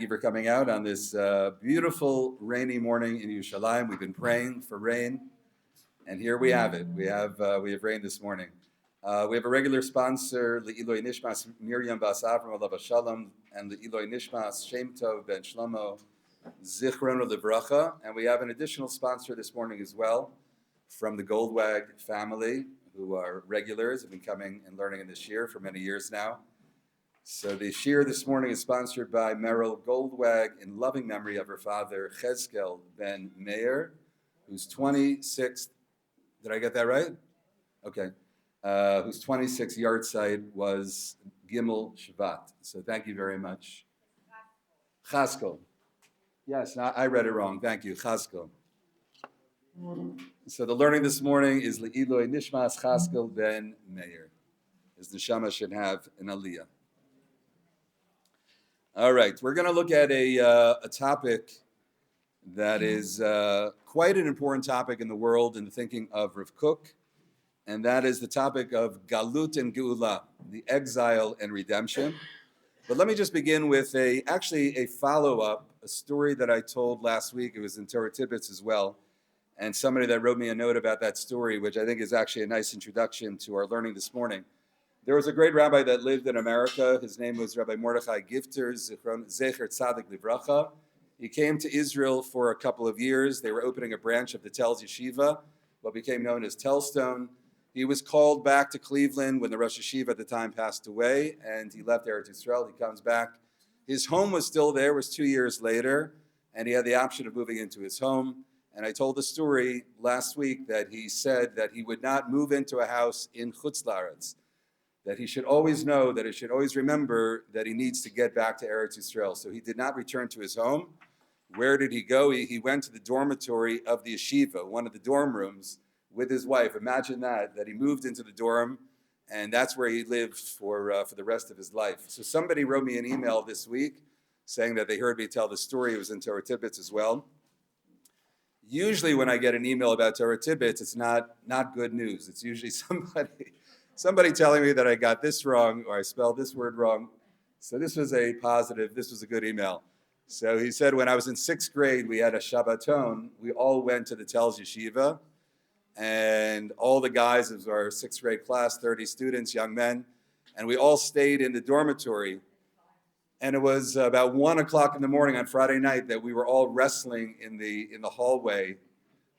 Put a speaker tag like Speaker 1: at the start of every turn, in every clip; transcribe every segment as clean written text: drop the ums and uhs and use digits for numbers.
Speaker 1: Thank you for coming out on this beautiful rainy morning in Yerushalayim. We've been praying for rain, and here we have it. We have rain this morning. We have a regular sponsor, Le'iloi Nishmas Miriam Bas Avram Alav Shalom, and Le'iloi Nishmas Shem Tov Ben Shlomo Zichrono Livracha, and we have an additional sponsor this morning as well from the Goldwag family, who are regulars, have been coming and learning in this year for many years now. So the shir this morning is sponsored by Merrill Goldwag in loving memory of her father, Chezkel Ben Meir, whose 26th, did I get that right? Okay. Whose 26th yahrzeit was Gimel Shvat. So thank you very much. Chazkel. Yes, I read it wrong. Thank you. Chazkel. So the learning this morning is Le'iloi Nishmas Chazkel Ben Meir. His neshama should have an aliyah. All right, we're going to look at a topic that is quite an important topic in the world in the thinking of Rav Kook, and that is the topic of galut and geula, the exile and redemption. But let me just begin with a follow-up, a story that I told last week. It was in Torah Tidbits as well, and somebody that wrote me a note about that story, which I think is actually a nice introduction to our learning this morning. There was a great rabbi that lived in America. His name was Rabbi Mordechai Gifter, Zecher Tzadik Livracha. He came to Israel for a couple of years. They were opening a branch of the Telz Yeshiva, what became known as Telstone. He was called back to Cleveland when the Rosh Yeshiva at the time passed away, and he left Eretz Yisrael. He comes back. His home was still there. It was 2 years later, and he had the option of moving into his home. And I told the story last week that he said that he would not move into a house in Chutz La'aretz, that he should always know, that he should always remember that he needs to get back to Eretz Yisrael. So he did not return to his home. Where did he go? He went to the dormitory of the yeshiva, one of the dorm rooms, with his wife. Imagine that he moved into the dorm, and that's where he lived for the rest of his life. So somebody wrote me an email this week saying that they heard me tell the story. It was in Torah Tidbits as well. Usually when I get an email about Torah Tidbits, it's not good news. It's usually somebody telling me that I got this wrong or I spelled this word wrong. So this was a positive, this was a good email. So he said when I was in 6th grade, we had a Shabbaton. We all went to the Telz Yeshiva, and all the guys of our 6th grade class, 30 students, young men, and we all stayed in the dormitory. And it was about 1 o'clock in the morning on Friday night that we were all wrestling in the hallway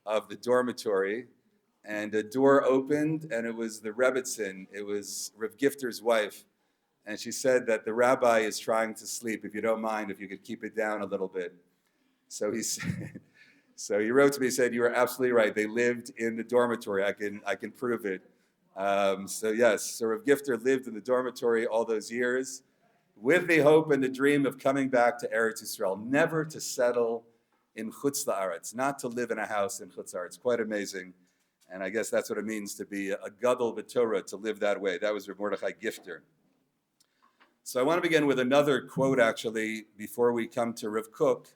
Speaker 1: of the dormitory. And the door opened, and it was the Rebbitzin. It was Rav Gifter's wife. And she said that the rabbi is trying to sleep. If you don't mind, if you could keep it down a little bit. So he said, so he wrote to me, he said, you are absolutely right. They lived in the dormitory. I can prove it. So yes, so Rav Gifter lived in the dormitory all those years with the hope and the dream of coming back to Eretz Yisrael, never to settle in Chutz La'aretz, not to live in a house in Chutz La'aretz. Quite amazing. And I guess that's what it means to be a gadol b'Torah, to live that way. That was Rav Mordechai Gifter. So I want to begin with another quote, actually, before we come to Rav Kook.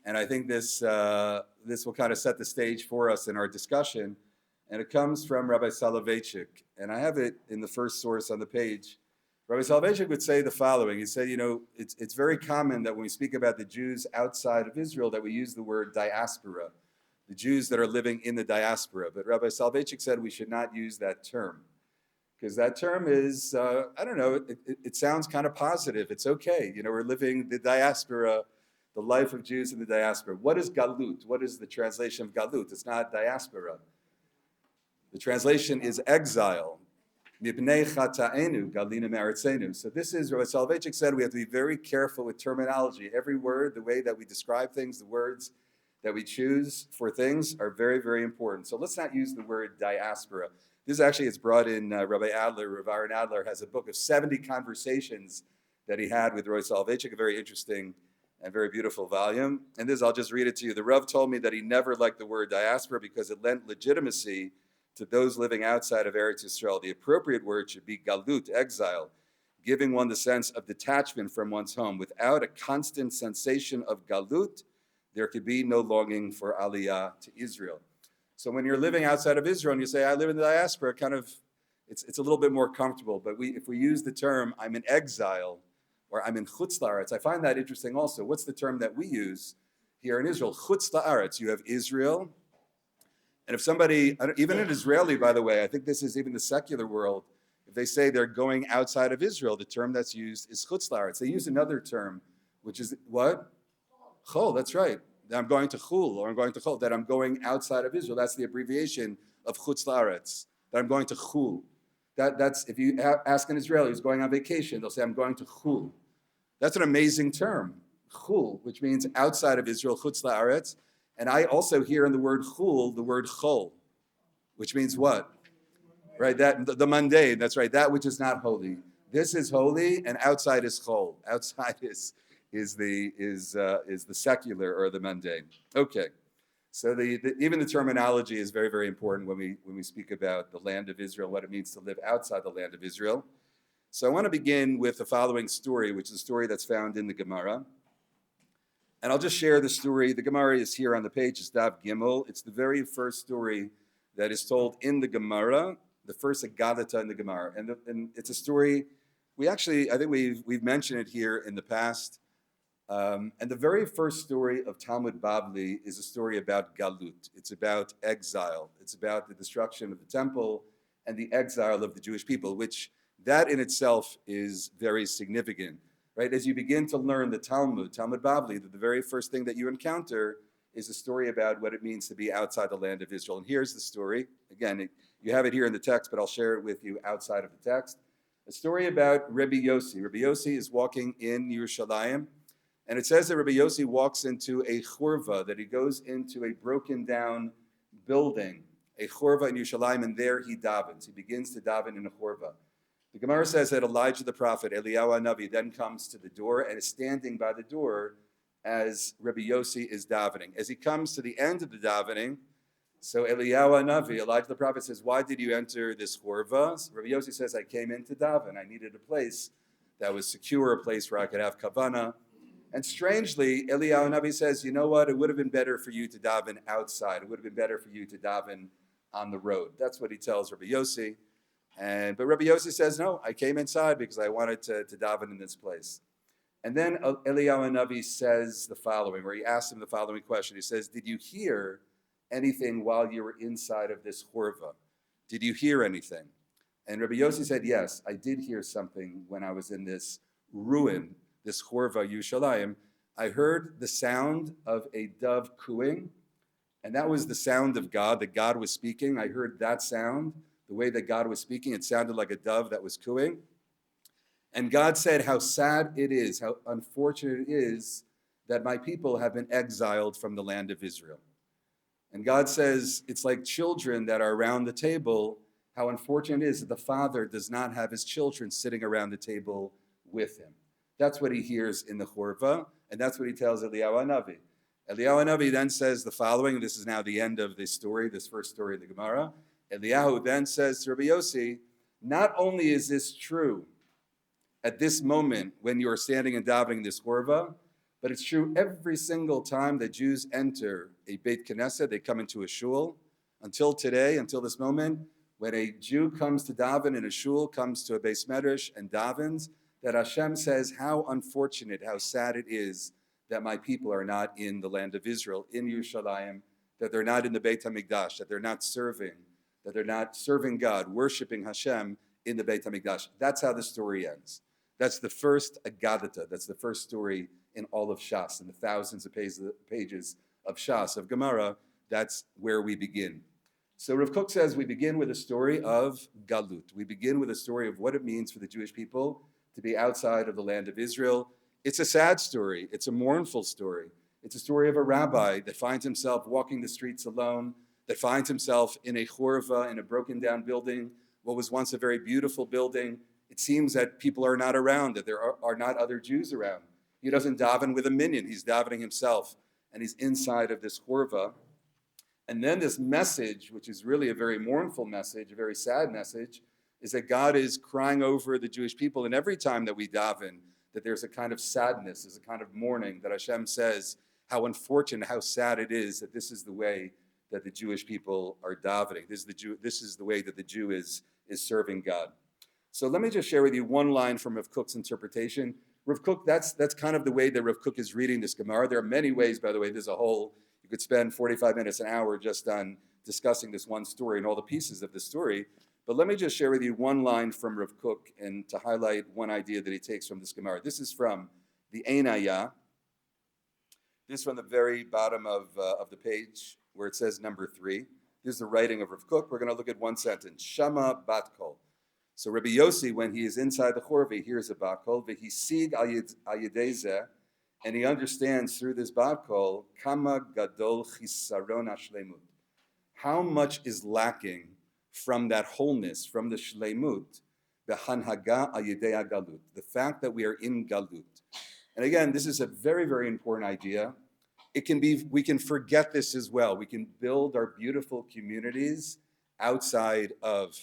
Speaker 1: And I think this will kind of set the stage for us in our discussion. And it comes from Rabbi Soloveitchik. And I have it in the first source on the page. Rabbi Soloveitchik would say the following. He said, it's very common that when we speak about the Jews outside of Israel, that we use the word diaspora, the Jews that are living in the diaspora. But Rabbi Soloveitchik said we should not use that term, because that term is, I don't know, it sounds kind of positive. It's okay. We're living the diaspora, the life of Jews in the diaspora. What is galut? What is the translation of galut? It's not diaspora. The translation is exile. Mipnei chata'enu galina me'aretzenu. So this is, Rabbi Soloveitchik said, we have to be very careful with terminology. Every word, the way that we describe things, the words that we choose for things are very, very important. So let's not use the word diaspora. This actually is brought in, Rabbi Adler, Rav Aaron Adler has a book of 70 conversations that he had with Rabbi Soloveitchik, a very interesting and very beautiful volume. And this, I'll just read it to you. The Rav told me that he never liked the word diaspora because it lent legitimacy to those living outside of Eretz Yisrael. The appropriate word should be galut, exile, giving one the sense of detachment from one's home. Without a constant sensation of galut, there could be no longing for aliyah to Israel. So when you're living outside of Israel and you say, I live in the diaspora, kind of, it's a little bit more comfortable. But if we use the term, I'm in exile, or I'm in chutz la'aretz. I find that interesting also. What's the term that we use here in Israel? Chutz la'aretz. You have Israel. And if somebody, even an Israeli, by the way, I think this is even the secular world, if they say they're going outside of Israel, the term that's used is chutz la'aretz. They use another term, which is what? Chol, that's right. That I'm going to Chul, or I'm going to Chol, that I'm going outside of Israel. That's the abbreviation of chutz la'aretz, that I'm going to Chul. That's if you ask an Israeli who's going on vacation, they'll say, I'm going to Chul. That's an amazing term, Chul, which means outside of Israel, chutz la'aretz. And I also hear in the word Chul, the word Chol, which means what? Right, that the mundane, that's right, that which is not holy. This is holy, and outside is Chol. Outside is the secular or the mundane. Okay. So even the terminology is very, very important when we speak about the land of Israel, what it means to live outside the land of Israel. So I want to begin with the following story, which is a story that's found in the Gemara. And I'll just share the story. The Gemara is here on the page, it's Daf Gimel. It's the very first story that is told in the Gemara, the first Agadata in the Gemara. And it's a story, I think we've mentioned it here in the past. And the very first story of Talmud Bavli is a story about galut. It's about exile. It's about the destruction of the temple and the exile of the Jewish people, which that in itself is very significant, right? As you begin to learn the Talmud Bavli, the very first thing that you encounter is a story about what it means to be outside the land of Israel. And here's the story. Again, you have it here in the text, but I'll share it with you outside of the text. A story about Rabbi Yossi. Rabbi Yossi is walking in Yerushalayim. And it says that Rabbi Yossi walks into a churva, that he goes into a broken down building, a churva in Yerushalayim, and there he davens. He begins to daven in a churva. The Gemara says that Elijah the prophet, Eliyahu HaNavi, then comes to the door and is standing by the door as Rabbi Yossi is davening. As he comes to the end of the davening, so Eliyahu HaNavi, Elijah the prophet, says, why did you enter this churva? Rabbi Yossi says, I came in to daven. I needed a place that was secure, a place where I could have kavanah. And strangely, Eliyahu HaNavi says, you know what? It would have been better for you to daven outside. It would have been better for you to daven on the road. That's what he tells Rabbi Yossi. But Rabbi Yossi says, no, I came inside because I wanted to daven in this place. And then Eliyahu HaNavi says the following, where he asks him the following question. He says, did you hear anything while you were inside of this churva? Did you hear anything? And Rabbi Yossi said, yes, I did hear something when I was in this ruin, this churva Yerushalayim. I heard the sound of a dove cooing, and that was the sound of God, that God was speaking. I heard that sound, the way that God was speaking. It sounded like a dove that was cooing. And God said, how sad it is, how unfortunate it is that my people have been exiled from the land of Israel. And God says, it's like children that are around the table. How unfortunate it is that the father does not have his children sitting around the table with him. That's what he hears in the churva, and that's what he tells Eliyahu HaNavi. Eliyahu HaNavi then says the following, and this is now the end of this story, this first story of the Gemara. Eliyahu then says to Rabbi Yossi, not only is this true at this moment when you are standing and davening in this churva, but it's true every single time that Jews enter a Beit Knesset, they come into a shul. Until today, until this moment, when a Jew comes to daven in a shul, comes to a Beis Medrash and davens, that Hashem says, how unfortunate, how sad it is that my people are not in the land of Israel, in Yerushalayim, that they're not in the Beit HaMikdash, that they're not serving God, worshiping Hashem in the Beit HaMikdash. That's how the story ends. That's the first Agadata. That's the first story in all of Shas, in the thousands of pages of Shas, of Gemara. That's where we begin. So Rav Kook says we begin with a story of galut. We begin with a story of what it means for the Jewish people to be outside of the land of Israel. It's a sad story. It's a mournful story. It's a story of a rabbi that finds himself walking the streets alone, that finds himself in a churva, in a broken down building, what was once a very beautiful building. It seems that people are not around, that there are not other Jews around. He doesn't daven with a minyan. He's davening himself, and he's inside of this churva. And then this message, which is really a very mournful message, a very sad message, is that God is crying over the Jewish people. And every time that we daven, that there's a kind of sadness, there's a kind of mourning, that Hashem says how unfortunate, how sad it is that this is the way that the Jewish people are davening. This is the way that the Jew is serving God. So let me just share with you one line from Rav Kook's interpretation. Rav Kook, that's kind of the way that Rav Kook is reading this Gemara. There are many ways, by the way. There's a whole, you could spend 45 minutes, an hour just on discussing this one story and all the pieces of the story. But let me just share with you one line from Rav Kook and to highlight one idea that he takes from this Gemara. This is from the Einaya. This is from the very bottom of the page where it says number 3. This is the writing of Rav Kook. We're going to look at one sentence. Shama bat kol. So Rabbi Yossi, when he is inside the chorva, he hears a bat kol. V'hisig al yedezeh, and he understands through this bat kol, kama gadol chisaron hashleimut. How much is lacking from that wholeness, from the shleimut, the hanhaga al yedei galut, the fact that we are in galut. And again, this is a very, very important idea. It can be, we can forget this as well. We can build our beautiful communities outside of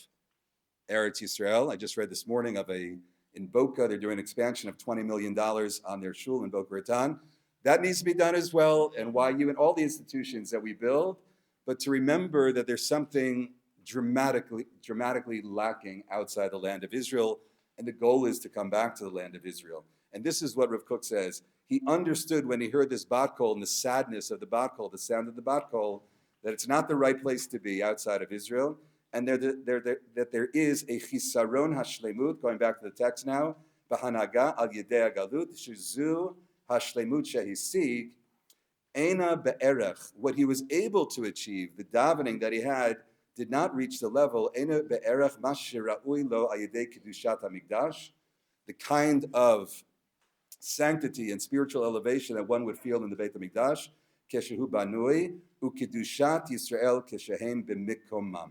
Speaker 1: Eretz Yisrael. I just read this morning of in Boca, they're doing an expansion of $20 million on their shul in Boca Raton. That needs to be done as well, and YU and all the institutions that we build, but to remember that there's something dramatically lacking outside the land of Israel, and the goal is to come back to the land of Israel. And this is what Rav Kook says. He understood when he heard this bat kol and the sadness of the bat kol, the sound of the bat kol, that it's not the right place to be outside of Israel, and that there is a chisaron hashlemut, going back to the text now, b'hanaga al yedei galut, shuzu hashlemut shehisig, ena be'erech, what he was able to achieve, the davening that he had, did not reach the level, ena be'erech mashira'ui lo al yedei kedushat hamikdash, the kind of sanctity and spiritual elevation that one would feel in the Beit HaMikdash, keshehu banui ukedushat Yisrael keshehem b'mikomam.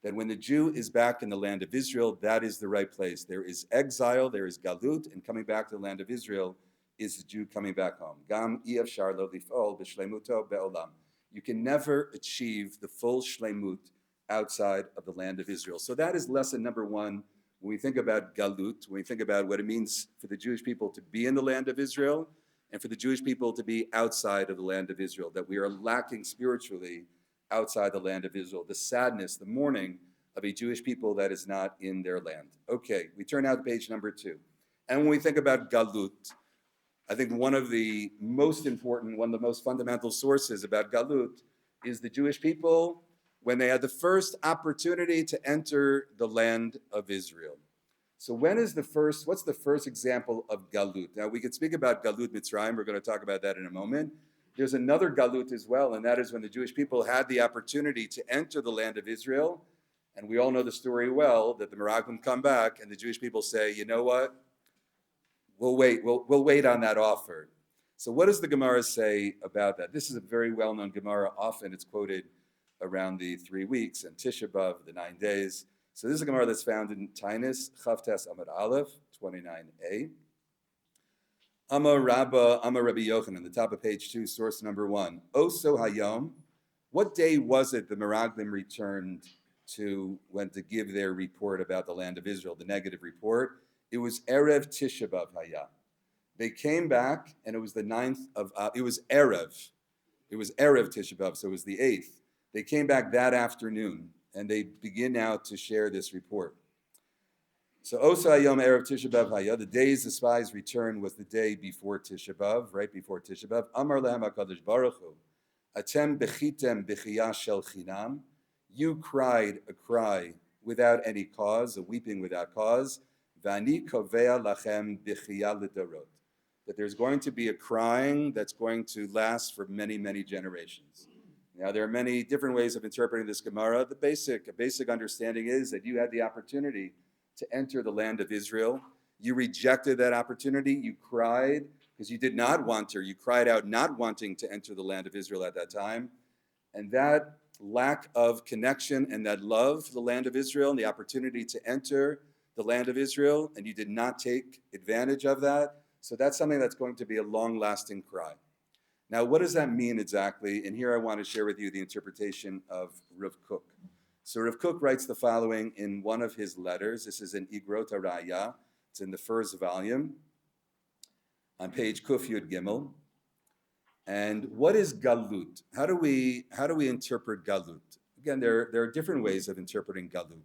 Speaker 1: That when the Jew is back in the land of Israel, that is the right place. There is exile, there is galut, and coming back to the land of Israel is the Jew coming back home. Gam iyavshar lo lif'ol b'shleimuto be'olam. You can never achieve the full shleimut outside of the land of Israel. So that is lesson number 1. When we think about galut, when we think about what it means for the Jewish people to be in the land of Israel and for the Jewish people to be outside of the land of Israel, that we are lacking spiritually outside the land of Israel, the sadness, the mourning of a Jewish people that is not in their land. Okay, we turn now to page number 2. And when we think about galut, I think one of the most important, one of the most fundamental sources about galut is the Jewish people when they had the first opportunity to enter the land of Israel. So what's the first example of galut? Now we could speak about galut Mitzrayim, we're going to talk about that in a moment. There's another galut as well, and that is when the Jewish people had the opportunity to enter the land of Israel, and we all know the story well, that the Meraglim come back, and the Jewish people say, you know what? We'll wait on that offer. So what does the Gemara say about that? This is a very well-known Gemara. Often it's quoted around the 3 weeks and Tisha B'Av, the 9 days. So this is a Gemara that's found in Tainis, Chavtes Amud Aleph, 29a. Amar Rabba, Amar Rabbi Yochanan, the top of page 2, source number 1. Oso Hayom, what day was it the Meraglim returned went to give their report about the land of Israel, the negative report? It was Erev Tisha B'Av Haya. They came back, and it was the 9th of, it was Erev. It was Erev Tisha B'Av, so it was the 8th. They came back that afternoon, and they begin now to share this report. So Osa Hayom Erev Tisha B'Av Haya, the days the spies returned was the day before Tisha B'Av, right before Tisha B'Av. Amar Lehem HaKadosh Baruch Hu, Atem bechitem bechiyah shel chinam, you cried a cry without any cause, a weeping without cause, Vani kovea lachem bechiyah ledorot, that there's going to be a crying that's going to last for many, many generations. Now, there are many different ways of interpreting this Gemara. A basic understanding is that you had the opportunity to enter the land of Israel. You rejected that opportunity. You cried because you did not want to. You cried out not wanting to enter the land of Israel at that time. And that lack of connection and that love for the land of Israel and the opportunity to enter the land of Israel, and you did not take advantage of that. So that's something that's going to be a long-lasting cry. Now, what does that mean exactly? And here I want to share with you the interpretation of Rav Kook. So Rav Kook writes the following in one of his letters. This is in Igrot Haraya. It's in the first volume on page Kuf Yud Gimel. And what is galut? How do we interpret galut? Again, there are different ways of interpreting galut.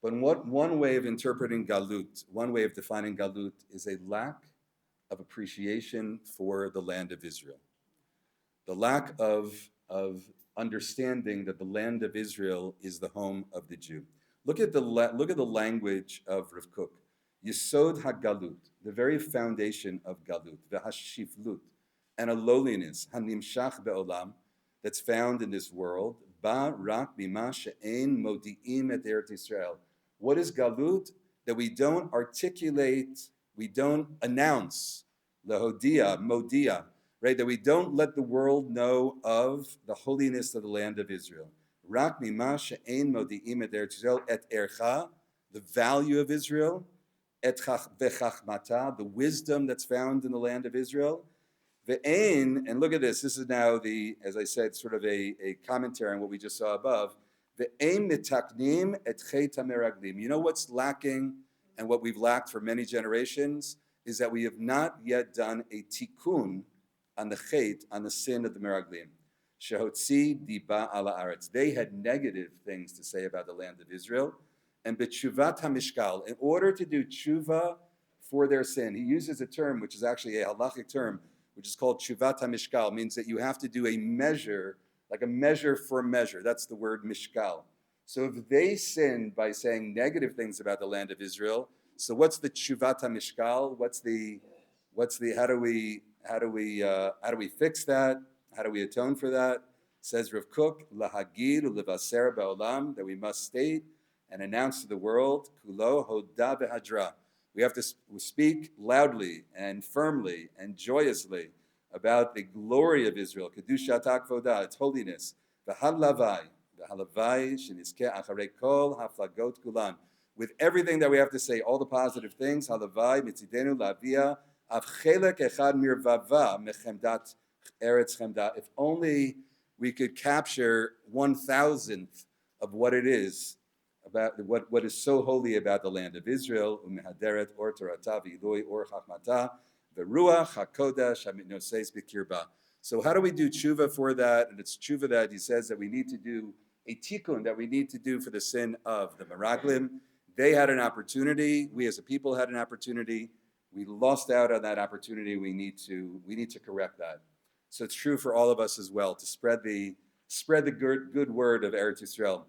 Speaker 1: But one way of interpreting galut, one way of defining galut is a lack of appreciation for the land of Israel. The lack of understanding that the land of Israel is the home of the Jew. Look at the language of Rav Kook. Yesod ha-galut, the very foundation of galut, v'hashiflut, and a lowliness, hanimshach be'olam, that's found in this world, ba rak bima she'ein modi'im et Eretz Yisrael. What is galut? That we don't articulate, we don't announce, lahodia, modia, right? That we don't let the world know of the holiness of the land of Israel. Rak mima she'ein modi'im et Eretz Yisrael et ercha, the value of Israel, et vechachmata, the wisdom that's found in the land of Israel. Ve'ein, and look at this. This is now as I said, sort of a commentary on what we just saw above. Ve'ein mitaknim et chet hameraglim. You know what's lacking, and what we've lacked for many generations is that we have not yet done a tikkun on the chet, on the sin of the meraglim. Shehotzi diba ala aretz. They had negative things to say about the land of Israel. And b'tshuvat hamishkal, in order to do tshuva for their sin, he uses a term which is actually a halachic term, which is called tshuvat hamishkal, means that you have to do a measure, like a measure for measure. That's the word mishkal. So if they sinned by saying negative things about the land of Israel, so what's the tshuvat hamishkal? How do we fix that? How do we atone for that? Says Rav Kook, lahagid ulevaser ba'olam, that we must state and announce to the world, kulo hoda v'hadra. We have to speak loudly and firmly and joyously about the glory of Israel, kedushat hakvoda, its holiness, v'halavai shenizkeh acharei kol haflagot kulan. With everything that we have to say, all the positive things, halavai mitzidenu lavia av chelek echad mirvava mechemdat eretz chemda. If only we could capture 1,000th of what it is about what is so holy about the land of Israel. Umehaderet or torata v'iloi or chachmata v'ruach hakodesh hamitnoses b'kirba. So how do we do tshuva for that? And it's tshuva that he says that we need to do a tikkun, that we need to do for the sin of the meraglim. They had an opportunity. We as a people had an opportunity. We lost out on that opportunity. We need to correct that. So it's true for all of us as well to spread the good word of Eretz Yisrael.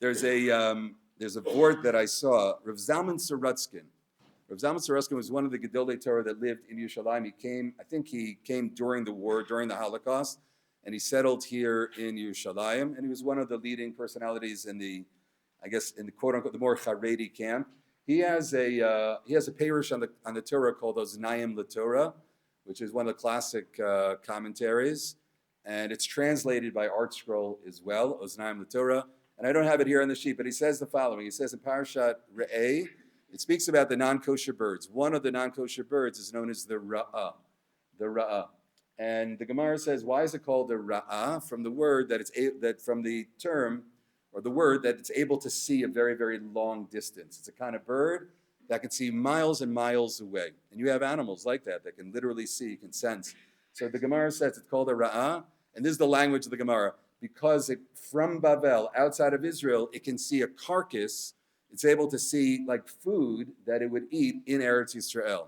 Speaker 1: There's a board that I saw. Rav Zalman Sorotzkin. Rav Zalman Sorotzkin was one of the Gedolei Torah that lived in Yerushalayim. He came during the war, during the Holocaust, and he settled here in Yerushalayim. And he was one of the leading personalities in the quote unquote the more Haredi camp. He has a parish on the Torah called Oznayim LaTorah, which is one of the classic commentaries, and it's translated by Art Scroll as well, Oznayim LaTorah. And I don't have it here on the sheet, but he says the following. He says in Parashat Re'eh, it speaks about the non-kosher birds. One of the non-kosher birds is known as the ra'ah. And the Gemara says, why is it called the ra'ah? From the word from the term, or the word that it's able to see a very, very long distance. It's a kind of bird that can see miles and miles away. And you have animals like that can literally see, can sense. So the Gemara says it's called a ra'ah, and this is the language of the Gemara. Because from Babel, outside of Israel, it can see a carcass. It's able to see like food that it would eat in Eretz Yisrael.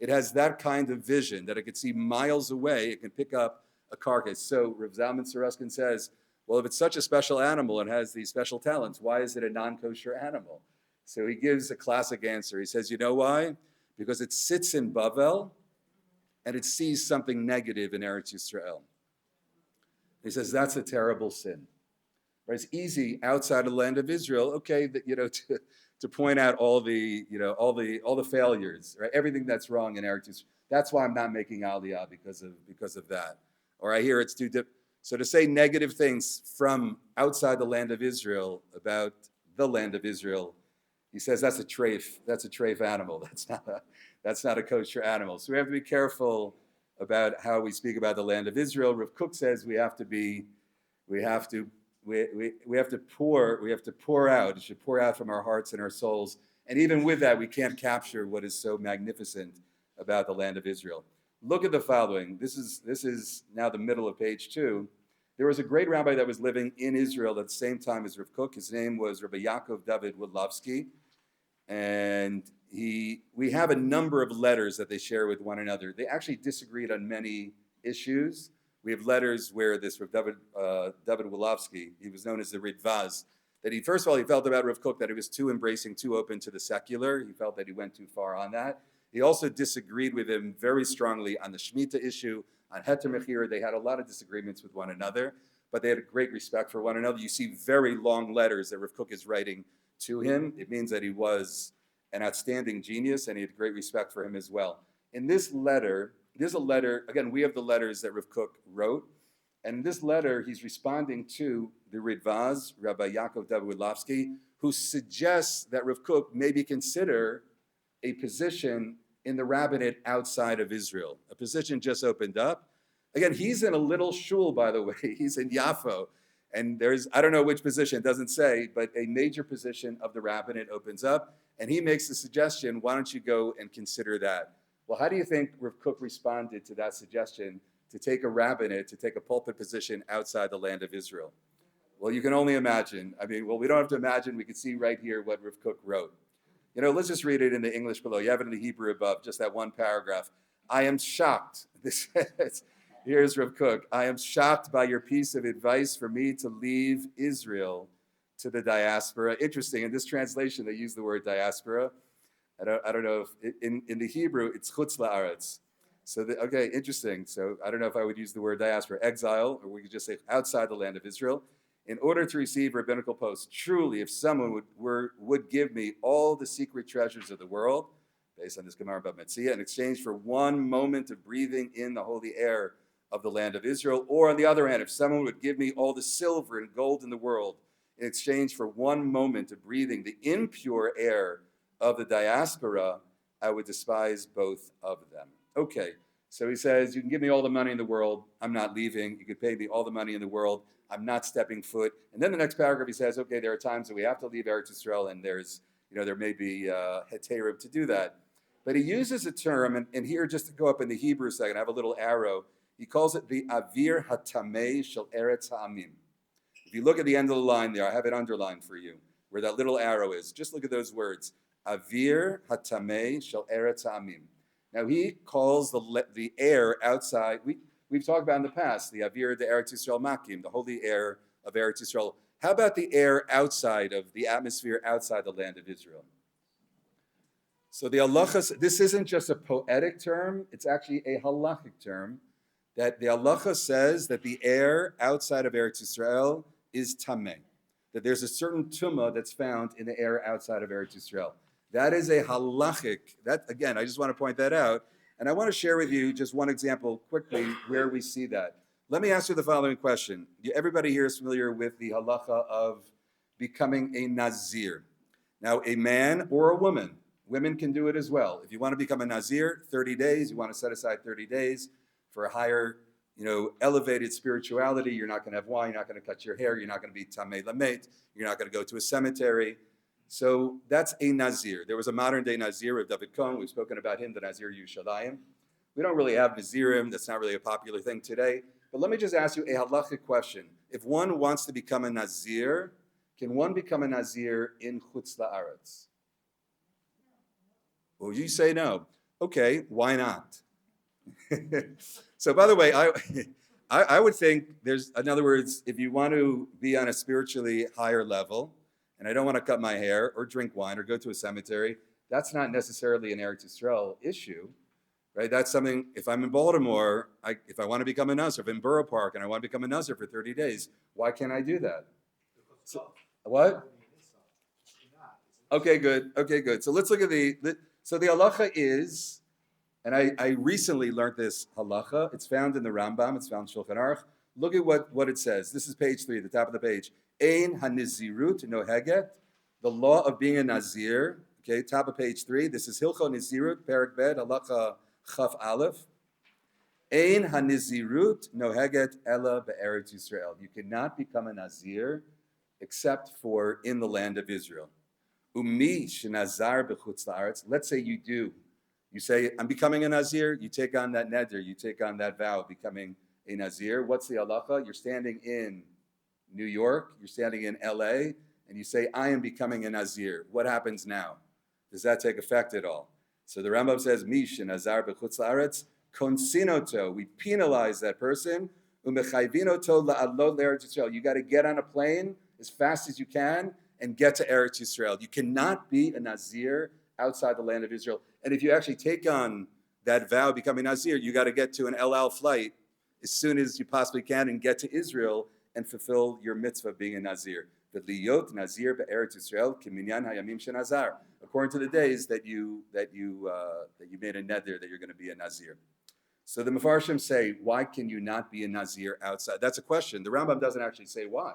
Speaker 1: It has that kind of vision that it could see miles away. It can pick up a carcass. So Rav Zalman Sorotzkin says, well, if it's such a special animal and has these special talents, why is it a non-kosher animal? So he gives a classic answer. He says, you know why? Because it sits in Babel and it sees something negative in Eretz Yisrael. He says that's a terrible sin. Right? It's easy outside of the land of Israel, okay, to point out all the failures, right? Everything that's wrong in Eretz Yisrael. That's why I'm not making Aliyah because of that. Or I hear it's too deep. So to say negative things from outside the land of Israel about the land of Israel, he says that's a treif animal. That's not a kosher animal. So we have to be careful about how we speak about the land of Israel. Rav Kook says we have to pour out. It should pour out from our hearts and our souls. And even with that, we can't capture what is so magnificent about the land of Israel. Look at the following. This is now the middle of page 2. There was a great rabbi that was living in Israel at the same time as Rav Kook. His name was Rabbi Yaakov David Wodlowski. And we have a number of letters that they share with one another. They actually disagreed on many issues. We have letters where this Rav David Wolofsky, he was known as the Ritvaz, that first of all, he felt about Rav Kook that he was too embracing, too open to the secular. He felt that he went too far on that. He also disagreed with him very strongly on the Shemitah issue, on Heter Mechira. They had a lot of disagreements with one another, but they had a great respect for one another. You see very long letters that Rav Kook is writing to him. It means that he was an outstanding genius, and he had great respect for him as well. In this letter, there's a letter, again, we have the letters that Rav Kook wrote, and in this letter, he's responding to the Ritvaz, Rabbi Yaakov Davidovsky, who suggests that Rav Kook maybe consider a position in the rabbinate outside of Israel. A position just opened up. Again, he's in a little shul, by the way. He's in Yafo. And there's, I don't know which position, it doesn't say, but a major position of the rabbinate opens up. And he makes the suggestion, why don't you go and consider that? Well, how do you think Rav Kook responded to that suggestion to take a rabbinate, to take a pulpit position outside the land of Israel? Well, you can only imagine. I mean, well, we don't have to imagine. We can see right here what Rav Kook wrote. You know, let's just read it in the English below. You have it in the Hebrew above, just that one paragraph. I am shocked. Here's Rav Kook. I am shocked by your piece of advice for me to leave Israel to the diaspora. Interesting. In this translation, they use the word diaspora. I don't know if in the Hebrew it's chutz la'aretz. So okay, interesting. So I don't know if I would use the word diaspora, exile, or we could just say outside the land of Israel. In order to receive rabbinical posts, truly, if someone would give me all the secret treasures of the world, based on this Gemara about Metzia, in exchange for one moment of breathing in the holy air of the land of Israel, or on the other hand, if someone would give me all the silver and gold in the world in exchange for one moment of breathing the impure air of the diaspora, I would despise both of them. Okay, so he says, you can give me all the money in the world, I'm not leaving. You could pay me all the money in the world, I'm not stepping foot. And then the next paragraph he says, okay, there are times that we have to leave Eretz Yisrael, and there's, you know, there may be heterib to do that. But he uses a term, and here just to go up in the Hebrew second, I have a little arrow. He calls it the avir hatamei shel eretz ha'amim. If you look at the end of the line there, I have it underlined for you, where that little arrow is. Just look at those words. Avir hatamei shel eretz ha'amim. Now he calls the air outside. We've talked about in the past, the avir de Eretz Yisrael makim, the holy air of Eretz Yisrael. How about the air outside of the atmosphere outside the land of Israel? So the halacha, this isn't just a poetic term, it's actually a halachic term, that the halacha says that the air outside of Eretz Yisrael is tameh, that there's a certain tumah that's found in the air outside of Eretz Yisrael. That is a halachic, that again, I just want to point that out, and I want to share with you just one example quickly where we see that. Let me ask you the following question. Everybody here is familiar with the halacha of becoming a Nazir. Now, a man or a woman, women can do it as well. If you want to become a Nazir, 30 days, you want to set aside 30 days for a higher, elevated spirituality. You're not going to have wine, you're not going to cut your hair, you're not going to be tamei lamet, you're not going to go to a cemetery. So that's a Nazir. There was a modern day Nazir of David Kook. We've spoken about him, the Nazir Yerushalayim. We don't really have Nazirim. That's not really a popular thing today. But let me just ask you a halachic question. If one wants to become a Nazir, can one become a Nazir in Chutz La'aretz? Well, you say no. Okay, why not? So by the way, I would think there's, in other words, if you want to be on a spiritually higher level, and I don't want to cut my hair or drink wine or go to a cemetery, that's not necessarily an Eretz Yisrael issue, right? That's something, if I'm in Baltimore, if I want to become a Nazir, if I'm in Borough Park and I want to become a Nazir for 30 days, why can't I do that? So, what? Okay, good. So let's look at so the halacha is, and I recently learned this halacha. It's found in the Rambam. It's found in Shulchan Aruch. Look at what it says. This is page 3, the top of the page. Ein hanizirut noheget, the law of being a Nazir. Okay, top of page 3. This is Hilchot Nizirut, Perek Bed, halacha chaf aleph. Ein hanizirut noheget ela be'eretz Yisrael. You cannot become a Nazir except for in the land of Israel. Umi shenazar b'chutz la'aretz. Let's say you do. You say, I'm becoming a Nazir. You take on that neder. You take on that vow of becoming a Nazir. What's the halacha? You're standing in New York. You're standing in LA. And you say, I am becoming a Nazir. What happens now? Does that take effect at all? So the Rambam says, Mish Nazar b'chutz la'aretz konsinoto. We penalize that person. Umechayvinoto la'alot l'Eretz Yisrael. You got to get on a plane as fast as you can and get to Eretz Yisrael. You cannot be a Nazir outside the land of Israel. And if you actually take on that vow of becoming Nazir, you got to get to an El Al flight as soon as you possibly can and get to Israel and fulfill your mitzvah of being a Nazir. V'liyot Nazir be'Eretz Yisrael kiminyan hayamim shenazar. According to the days that you made a neder that you're going to be a Nazir. So the Mefarshim say, why can you not be a Nazir outside? That's a question. The Rambam doesn't actually say why.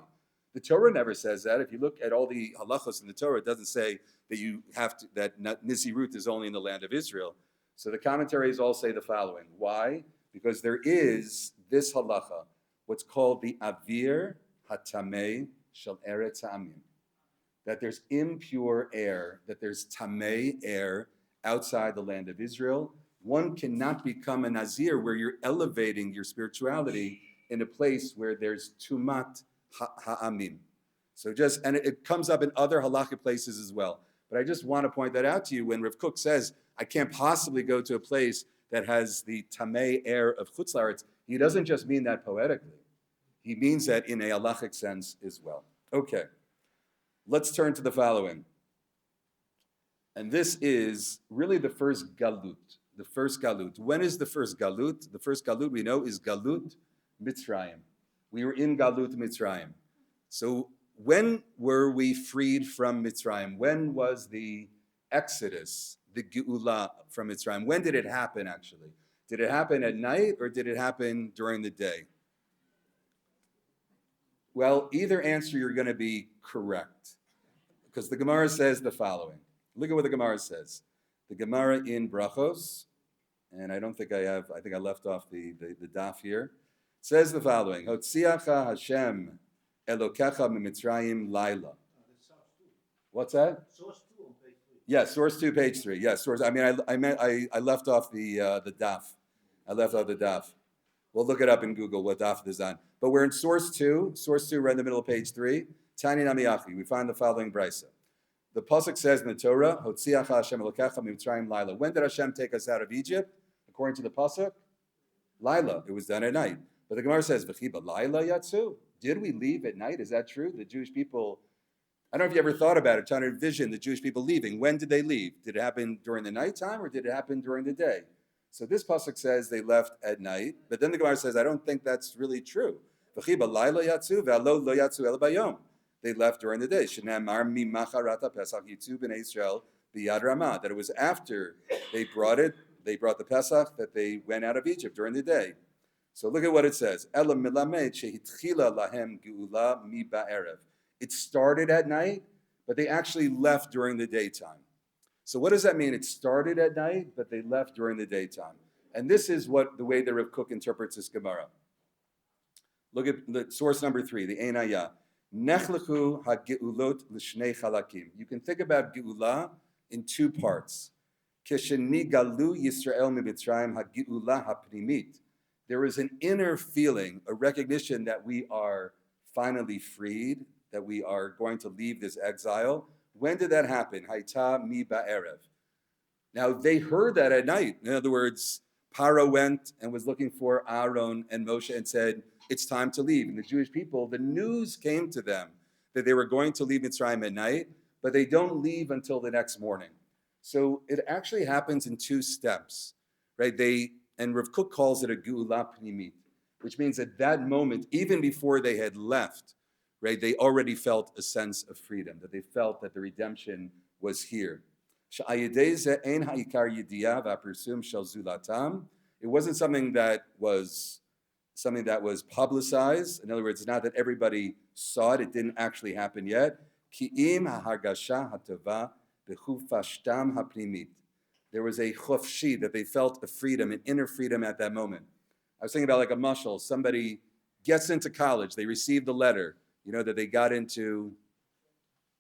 Speaker 1: The Torah never says that. If you look at all the halachos in the Torah, it doesn't say that you have to, that Nazirut is only in the land of Israel. So the commentaries all say the following. Why? Because there is this halacha, what's called the avir hatamei shel eretz ha'amim. That there's impure air, that there's tamei air outside the land of Israel. One cannot become a Nazir where you're elevating your spirituality in a place where there's tumat ha'amim. So and it comes up in other halachic places as well. But I just want to point that out to you when Rav Kook says, I can't possibly go to a place that has the tamei air of chutz la'aretz. He doesn't just mean that poetically. He means that in a halachic sense as well. Okay. Let's turn to the following. And this is really the first galut. The first galut. When is the first galut? The first galut we know is galut Mitzrayim. We were in galut Mitzrayim. So when were we freed from Mitzrayim? When was the exodus, the geula from Mitzrayim? When did it happen actually? Did it happen at night or did it happen during the day? Well, either answer you're going to be correct. Because the Gemara says the following. Look at what the Gemara says. The Gemara in Brachos, and I think I left off the daf here, says the following. Hotziacha Hashem Elokecha miMitzrayim Laila. What's that?
Speaker 2: Source 2 on page 3.
Speaker 1: Yeah, source 2, page 3. Yeah, source. I mean, I left off the daf. I left off the daf. We'll look it up in Google what daf it is on. But we're in source 2. Source 2, right in the middle of page 3. Tani Namiyachi. We find the following brisa. The pasuk says in the Torah, Hotziacha Hashem Elokecha miMitzrayim Laila. When did Hashem take us out of Egypt? According to the pasuk, Laila. It was done at night. But the Gemara says, V'chiba Laila Yatsu. Did we leave at night? Is that true? The Jewish people, I don't know if you ever thought about it, trying to envision the Jewish people leaving. When did they leave? Did it happen during the nighttime or did it happen during the day? So this pasuk says they left at night, but then the Gemara says, I don't think that's really true. V'chiba Laila Yatsu ve'alo lo Yatsu el bayom. They left during the day. Shenamar mi macharata Pesach yitzu b'nei Israel b'yad Ramah. That it was after they brought the Pesach, that they went out of Egypt during the day. So look at what it says. Ela milamed shehitchila lahem geula mi ba'erev. It started at night, but they actually left during the daytime. So what does that mean? It started at night, but they left during the daytime. And this is the way the Rav Kook interprets this Gemara. Look at the source number 3, the Einayah. Nechlechu ha-geulot l'shnei chalakim. You can think about geula in 2 parts. Keshenigalu Yisrael miMitzrayim ha-geula ha-pnimit. There is an inner feeling, a recognition that we are finally freed, that we are going to leave this exile. When did that happen? Hayta mi ba'erev. Now, they heard that at night. In other words, Paro went and was looking for Aaron and Moshe and said, it's time to leave. And the Jewish people, the news came to them that they were going to leave Mitzrayim at night, but they don't leave until the next morning. So it actually happens in 2 steps, right? And Rav Kook calls it a geula pnimit, which means at that moment, even before they had left, right, they already felt a sense of freedom, that they felt that the redemption was here. It wasn't something that was publicized. In other words, it's not that everybody saw it. It didn't actually happen yet. There was a chofshi, that they felt a freedom, an inner freedom at that moment. I was thinking about like a mashal. Somebody gets into college. They received a letter, that they got into,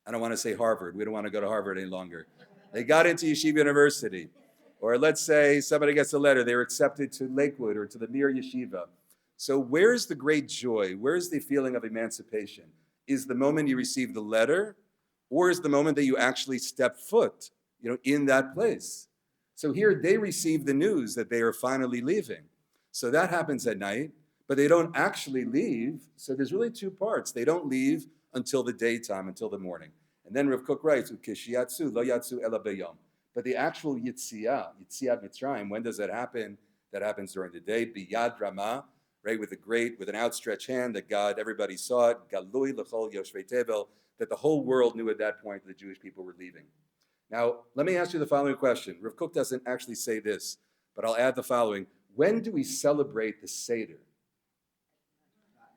Speaker 1: I don't want to say Harvard. We don't want to go to Harvard any longer. They got into Yeshiva University. Or let's say somebody gets a letter. They were accepted to Lakewood or to the Mir Yeshiva. So where's the great joy? Where's the feeling of emancipation? Is the moment you receive the letter, or is the moment that you actually step foot in that place. So here they receive the news that they are finally leaving. So that happens at night, but they don't actually leave. So there's really two parts. They don't leave until the daytime, until the morning. And then Rav Kook writes, "Ukishiyatsu lo yatsu ela beyom." But the actual Yitziat Mitzrayim, when does that happen? That happens during the day, biyad Ramah, right, with an outstretched hand that God, everybody saw it, galui l'chol yoshvei tevel, that the whole world knew at that point that the Jewish people were leaving. Now, let me ask you the following question. Rav Kook doesn't actually say this, but I'll add the following. When do we celebrate the Seder?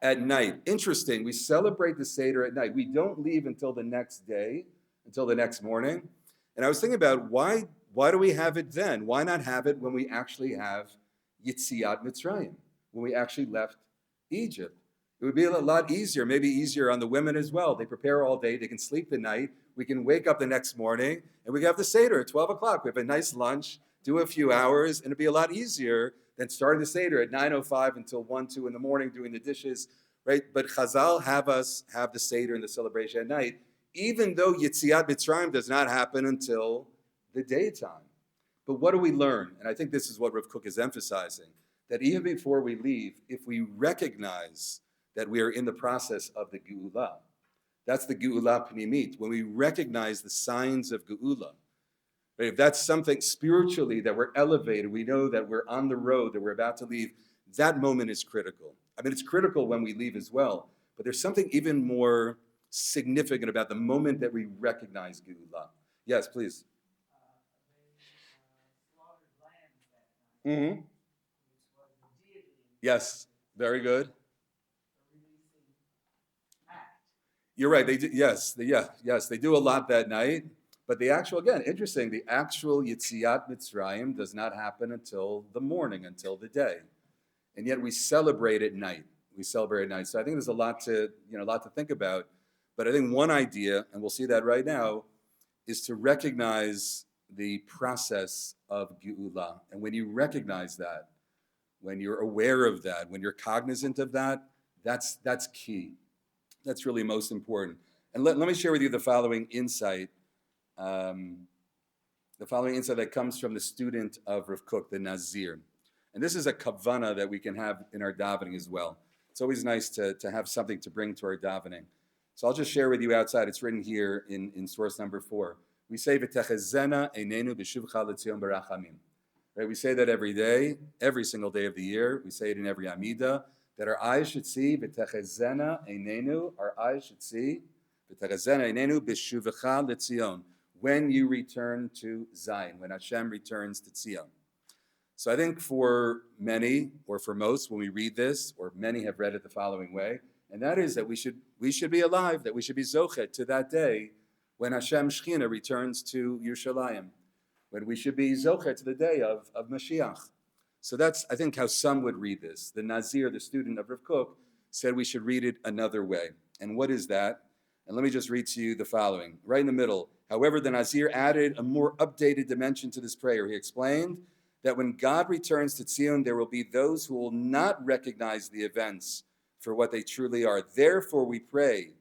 Speaker 1: At night. Interesting. We celebrate the Seder at night. We don't leave until the next day, until the next morning. And I was thinking about why do we have it then? Why not have it when we actually have Yitziat Mitzrayim, when we actually left Egypt? It would be a lot easier, maybe easier on the women as well. They prepare all day. They can sleep the night. We can wake up the next morning, and we have the Seder at 12 o'clock. We have a nice lunch, do a few hours, and it'd be a lot easier than starting the Seder at 9:05 until 1, 2 in the morning doing the dishes, right? But Chazal have us have the Seder and the celebration at night, even though Yitziat Mitzrayim does not happen until the daytime. But what do we learn? And I think this is what Rav Kook is emphasizing, that even before we leave, if we recognize that we are in the process of the Geula, that's the Geula Pnimit, when we recognize the signs of Geula. Right? If that's something spiritually that we're elevated, we know that we're on the road, that we're about to leave, that moment is critical. I mean, it's critical when we leave as well, but there's something even more significant about the moment that we recognize Geula. Yes, please. Mm-hmm. Yes, very good. You're right. They do, yes, they do a lot that night. But the actual, again, interesting, the actual Yitziat Mitzrayim does not happen until the morning, until the day. And yet we celebrate at night. We celebrate at night. So I think there's a lot to think about. But I think one idea, and we'll see that right now, is to recognize the process of Geula. And when you recognize that, when you're aware of that, when you're cognizant of that, that's key. That's really most important. And let me share with you the following insight. The following insight that comes from the student of Rav Kook, the Nazir. And this is a kavana that we can have in our davening as well. It's always nice to have something to bring to our davening. So I'll just share with you outside. It's written here in source number 4. We say, V'techezena einenu b'shuvcha l'tzion barachamim. Right? We say that every day, every single day of the year. We say it in every Amidah, that our eyes should see, V'techezena einenu, our eyes should see, V'techezena einenu b'shuvcha l'tzion, when you return to Zion, when Hashem returns to Tzion. So I think for many, or for most, when we read this, or many have read it the following way, and that is that we should be alive, that we should be zochet to that day when Hashem Shechina returns to Yerushalayim, when we should be zochet to the day of Mashiach. So that's, I think, how some would read this. The Nazir, the student of Rav Kook, said we should read it another way. And what is that? And let me just read to you the following, right in the middle. However, the Nazir added a more updated dimension to this prayer. He explained that when God returns to Tzion, there will be those who will not recognize the events for what they truly are. Therefore, we pray,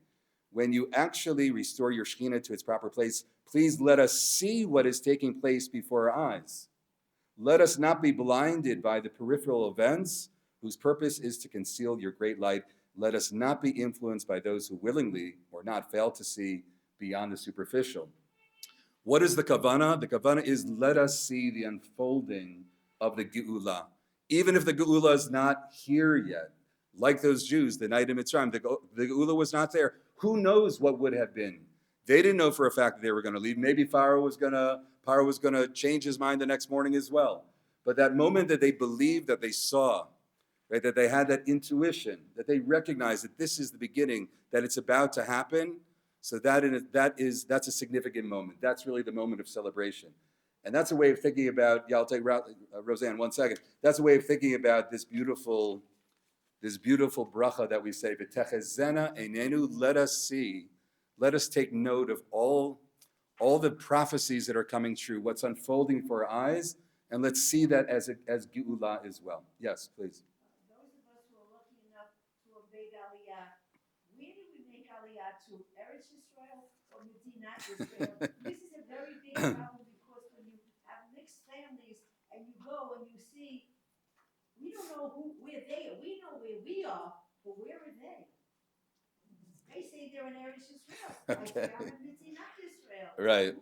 Speaker 1: when you actually restore your Shekhinah to its proper place, please let us see what is taking place before our eyes. Let us not be blinded by the peripheral events whose purpose is to conceal your great light. Let us not be influenced by those who willingly or not fail to see beyond the superficial. What is the kavana? The kavana is let us see the unfolding of the geula. Even if the geula is not here yet, like those Jews, the night in Mitzrayim, the geula was not there. Who knows what would have been? They didn't know for a fact that they were going to leave. Maybe Pharaoh was going to change his mind the next morning as well. But that moment that they believed, that they saw, right, that they had that intuition, that they recognized that this is the beginning, that it's about to happen. So that's a significant moment. That's really the moment of celebration. And that's a way of thinking about, I'll take Roseanne 1 second. That's a way of thinking about this beautiful bracha that we say, V'techezena einenu, let us see, let us take note of all the prophecies that are coming true, what's unfolding for our eyes, and let's see that as geula as well. Yes, please.
Speaker 2: Those of us who are lucky enough to have made Aliyah, where do we make Aliyah to? Eretz Yisrael or Medina Israel? This is a very big problem We don't know where they are. We know where we are, but where are they? They say they're in Eretz Israel.
Speaker 1: Okay.
Speaker 2: I found them in not Israel.
Speaker 1: Right.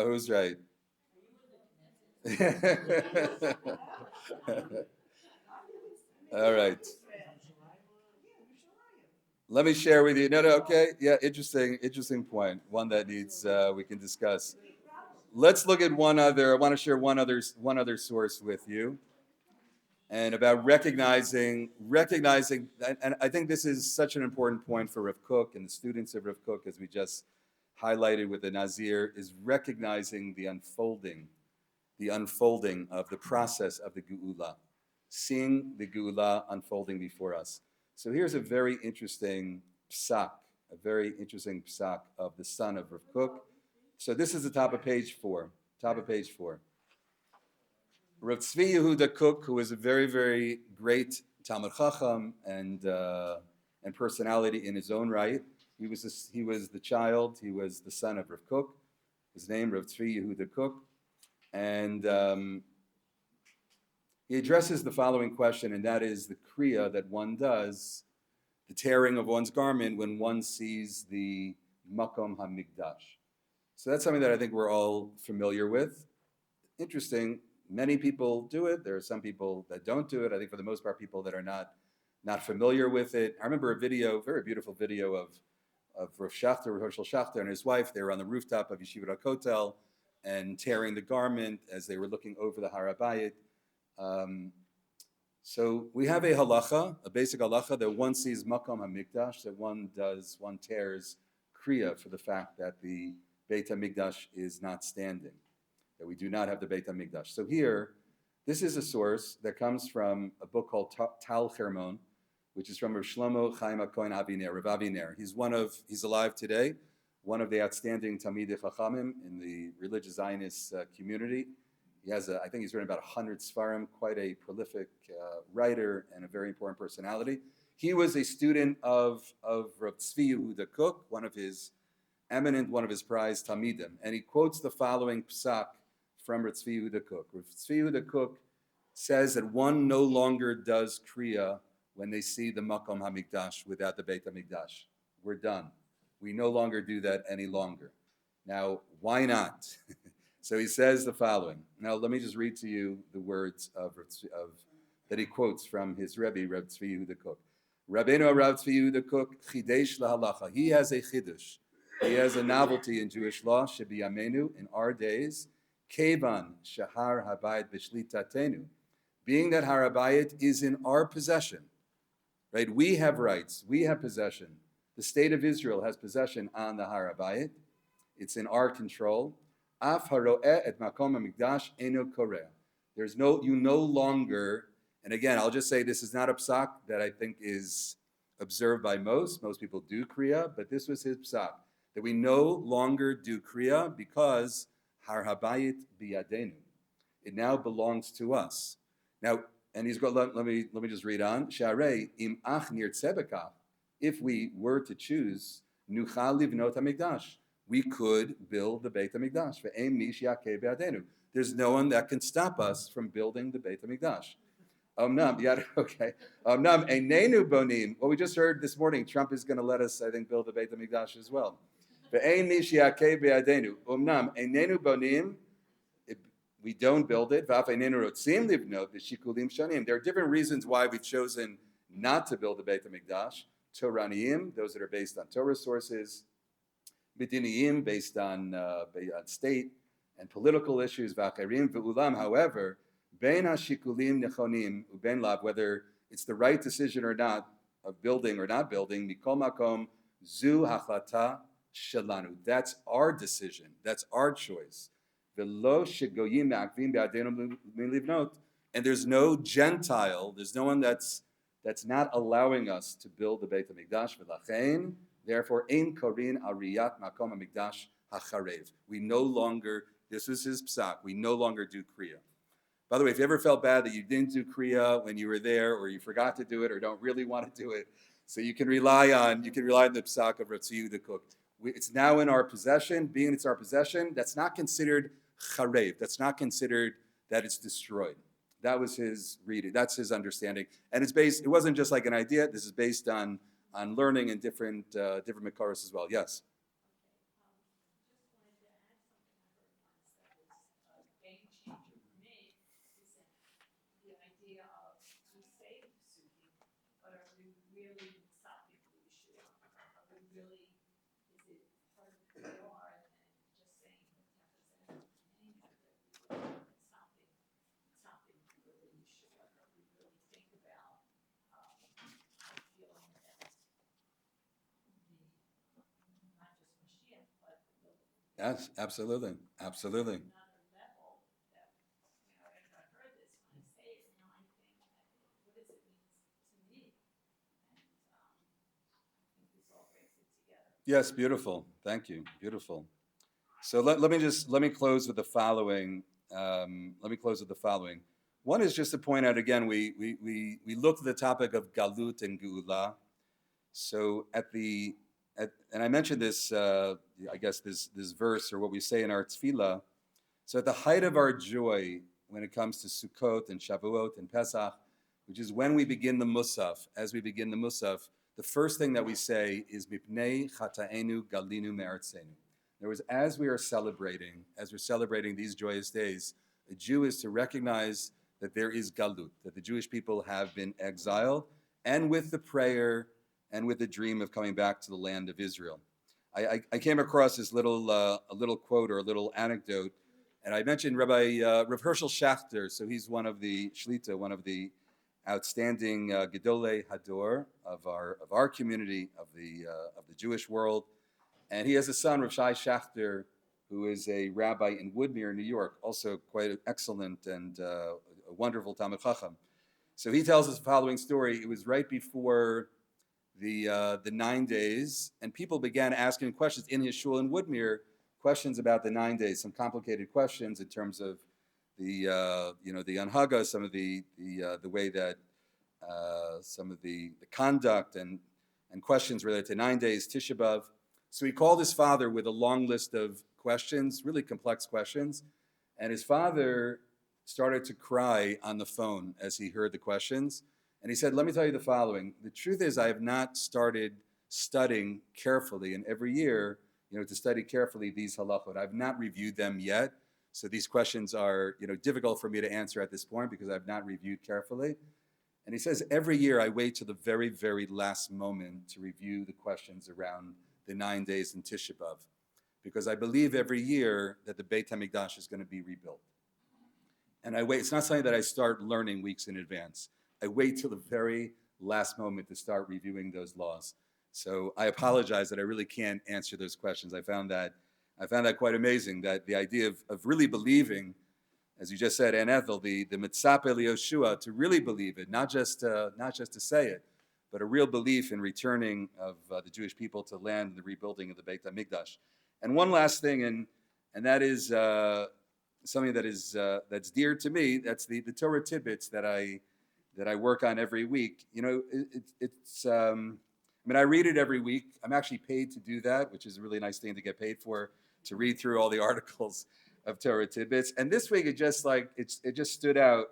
Speaker 2: Who's right?
Speaker 1: Who's right? All right. Let me share with you. No, okay. Yeah, interesting point. One that needs we can discuss. Let's look at one other. I want to share one other source with you, and about recognizing, and I think this is such an important point for Rav Kook and the students of Rav Kook, as we just highlighted with the Nazir, is recognizing the unfolding of the process of the Geula, seeing the Geula unfolding before us. So here's a very interesting psak of the son of Rav Kook. So this is the top of page 4. Rav Tzvi Yehuda Kook, who was a very, very great Talmud Chacham and personality in his own right. He was the son of Rav Kook. His name, Rav Tzvi Yehuda Kook. And he addresses the following question, and that is the kriya that one does, the tearing of one's garment when one sees the makom hamikdash. So that's something that I think we're all familiar with. Interesting, many people do it. There are some people that don't do it. I think for the most part, people that are not familiar with it. I remember a video, very beautiful video of Rav Hershel Schachter and his wife. They were on the rooftop of Yeshivat HaKotel and tearing the garment as they were looking over the Har HaBayit. So we have a halacha, a basic halacha, that one sees makom hamikdash, that one tears kriya for the fact that the Beit HaMikdash is not standing, that we do not have the Beit HaMikdash. So here, this is a source that comes from a book called Tal Chermon, which is from Rav Shlomo Chaim HaKohen Aviner, Rav Aviner. He's alive today, one of the outstanding Talmidei Chachamim in the religious Zionist community. He has, I think he's written about 100 Sfarim, quite a prolific writer and a very important personality. He was a student of Rav Tzvi Yehuda Kook, one of his prized Talmidim, and he quotes the following psak from Rav Tzvi Yehuda Kook. Rav Tzvi Yehuda Kook says that one no longer does kriya when they see the makom hamikdash without the Beit HaMikdash. We're done. We no longer do that any longer. Now, why not? So he says the following. Now, let me just read to you the words that he quotes from his Rabbi, Rav Tzvi Yehuda Kook. Rabbeinu Rav Tzvi Yehuda Kook, chidesh lahalacha. He has a chidush. He has a novelty in Jewish law, shebiyamenu, in our days, kevan shahar habayit b'shlitatenu. Being that Har HaBayit is in our possession, right? We have rights. We have possession. The state of Israel has possession on the Har HaBayit. It's in our control. Af haro'eh et makom hamikdash eno koreh. You no longer, and again, I'll just say this is not a psak that I think is observed by most. Most people do kriya, but this was his psak, that we no longer do kriya because Har HaBayit biyadenu. It now belongs to us. Now, and he's got. Let me just read on. Sharei im ach nirtzeh bekach. If we were to choose, nuchal livnot hamikdash, we could build the Beit HaMikdash. Ve'em nish yakeh be'adenu. There's no one that can stop us from building the Beit HaMikdash. Okay. Einenu bonim. What we just heard this morning, Trump is going to let us, I think, build the Beit HaMikdash as well. Ve'em nish yakeh be'adenu. Einenu bonim. We don't build it. There are different reasons why we've chosen not to build the Beit HaMikdash. Torahim, those that are based on Torah sources. Midiniyim, based on state and political issues. However, bein hashikulim nechonim uben lav, whether it's the right decision or not of building or not building, mikol makom zu hachlata shelanu. That's our decision. That's our choice. And there's no Gentile, there's no one that's not allowing us to build the Beit HaMikdash. Therefore, ein korin ariyat makom HaMikdash hacharev. We no longer, this was his psak, we no longer do kriya. By the way, if you ever felt bad that you didn't do kriya when you were there, or you forgot to do it, or don't really want to do it, so you can rely on the psak of Rav Tzvi Yehuda Kook. It's now in our possession. Being it's our possession, that's not considered charev. That's not considered that it's destroyed. That was his reading. That's his understanding. And it's based. It wasn't just like an idea. This is based on learning in different makaros as well. Yes. Yes, absolutely, absolutely. Yes, beautiful. Thank you. Beautiful. So let me close with the following. Let me close with the following. One is just to point out again. We looked at the topic of galut and geula. So and I mentioned this. I guess this verse or what we say in our tefillah. So at the height of our joy when it comes to Sukkot and Shavuot and Pesach, which is when we begin the Musaf, as we begin the Musaf, the first thing that we say is Mipnei Chataenu Galinu Me'artzenu. In other words, as we're celebrating these joyous days, a Jew is to recognize that there is galut, that the Jewish people have been exiled, and with the prayer and with the dream of coming back to the land of Israel. I came across this a little quote or a little anecdote, and I mentioned Rabbi Rav Hershel Schachter. So he's one of the Shlita, one of the outstanding Gedolei Hador of our community of the Jewish world, and he has a son, Rav Shai Schachter, who is a rabbi in Woodmere, New York, also quite excellent and a wonderful Talmid Chacham. So he tells us the following story. It was right before the 9 days, and people began asking questions in his shul in Woodmere, questions about the 9 days, some complicated questions in terms of the the anhaga, some of the way that some of the conduct and questions related to 9 days, Tisha B'Av. So he called his father with a long list of questions, really complex questions, and his father started to cry on the phone as he heard the questions. And he said, let me tell you the following. The truth is I have not started studying carefully, and every year, to study carefully these halachot. I've not reviewed them yet. So these questions are, difficult for me to answer at this point because I've not reviewed carefully. And he says, every year I wait to the very, very last moment to review the questions around the 9 days in Tisha B'Av, because I believe every year that the Beit HaMikdash is going to be rebuilt. And I wait. It's not something that I start learning weeks in advance. I wait till the very last moment to start reviewing those laws. So I apologize that I really can't answer those questions. I found that quite amazing, that the idea of really believing, as you just said, Ann Ethel, the mitzapeh liyoshua, to really believe it, not just to say it, but a real belief in returning of the Jewish people to land and the rebuilding of the Beit HaMikdash. And one last thing, and that is something that is that's dear to me. That's the Torah tidbits that I work on every week. I read it every week. I'm actually paid to do that, which is a really nice thing to get paid for, to read through all the articles of Torah tidbits. And this week, it just stood out,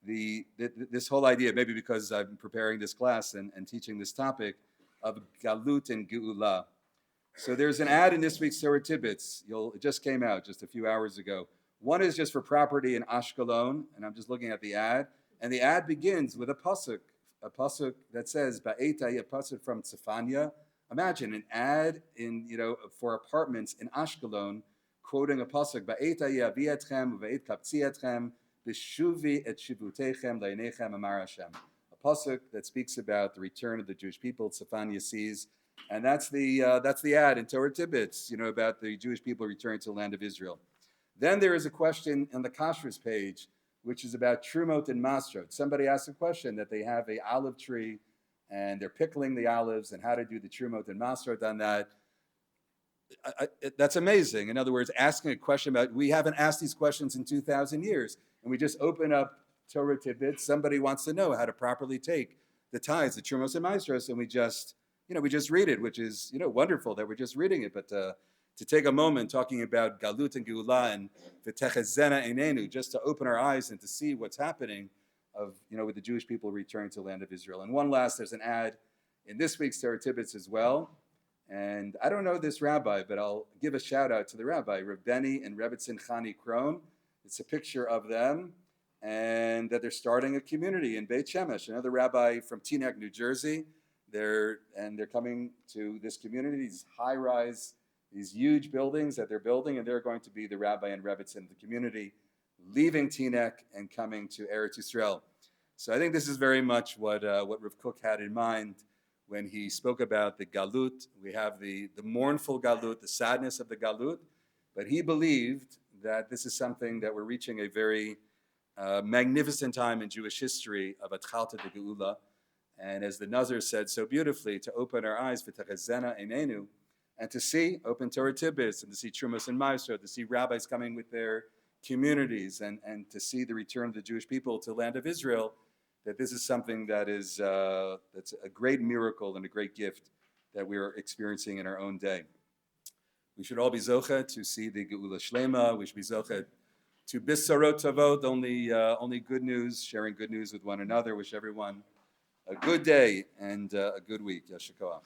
Speaker 1: this whole idea, maybe because I'm preparing this class and teaching this topic of galut and geula. So there's an ad in this week's Torah tidbits. It just came out just a few hours ago. One is just for property in Ashkelon, and I'm just looking at the ad. And the ad begins with a pasuk that says "Ba'etai," a pasuk from Tzefania. Imagine an ad for apartments in Ashkelon, quoting a pasuk "Ba'etai avietchem uve'et kaptzietchem b'shuvi et shivutechem le'inechem amar Hashem." A pasuk that speaks about the return of the Jewish people. Tzefania sees, and that's the ad in Torah tidbits, about the Jewish people returning to the land of Israel. Then there is a question on the kashrus page, which is about trumot and masrot. Somebody asked a question that they have an olive tree and they're pickling the olives and how to do the trumot and masrot on that. That's amazing. In other words, asking a question about, we haven't asked these questions in 2,000 years, and we just open up Torah tidbits. Somebody wants to know how to properly take the tithes, the trumot and masrot, and we just read it, which is, wonderful that we're just reading it. But to take a moment talking about galut and geula and v'techezena einenu, just to open our eyes and to see what's happening with the Jewish people returning to the land of Israel. And one last, there's an ad in this week's Torah Tidbits as well. And I don't know this rabbi, but I'll give a shout out to the rabbi, Rabbi and Rebbetzin Chani Kron. It's a picture of them, and that they're starting a community in Beit Shemesh. Another rabbi from Teaneck, New Jersey. They're coming to this community, these high-rise, these huge buildings that they're building, and they're going to be the rabbi and Rebbetzin of the community, leaving Teaneck and coming to Eretz Yisrael. So I think this is very much what Rav Kook had in mind when he spoke about the galut. We have the mournful galut, the sadness of the galut, but he believed that this is something that we're reaching a very magnificent time in Jewish history of atchalta de geula. And as the Nazir said so beautifully, to open our eyes, v'techezena einenu, and to see open Torah Tidbits, and to see Trumas and Maestro, to see rabbis coming with their communities, and to see the return of the Jewish people to the land of Israel, that this is something that is that's a great miracle and a great gift that we are experiencing in our own day. We should all be zocha to see the geula shlema. We should be zocha to bisarot tavot, only good news, sharing good news with one another. Wish everyone a good day and a good week. Yashar koach.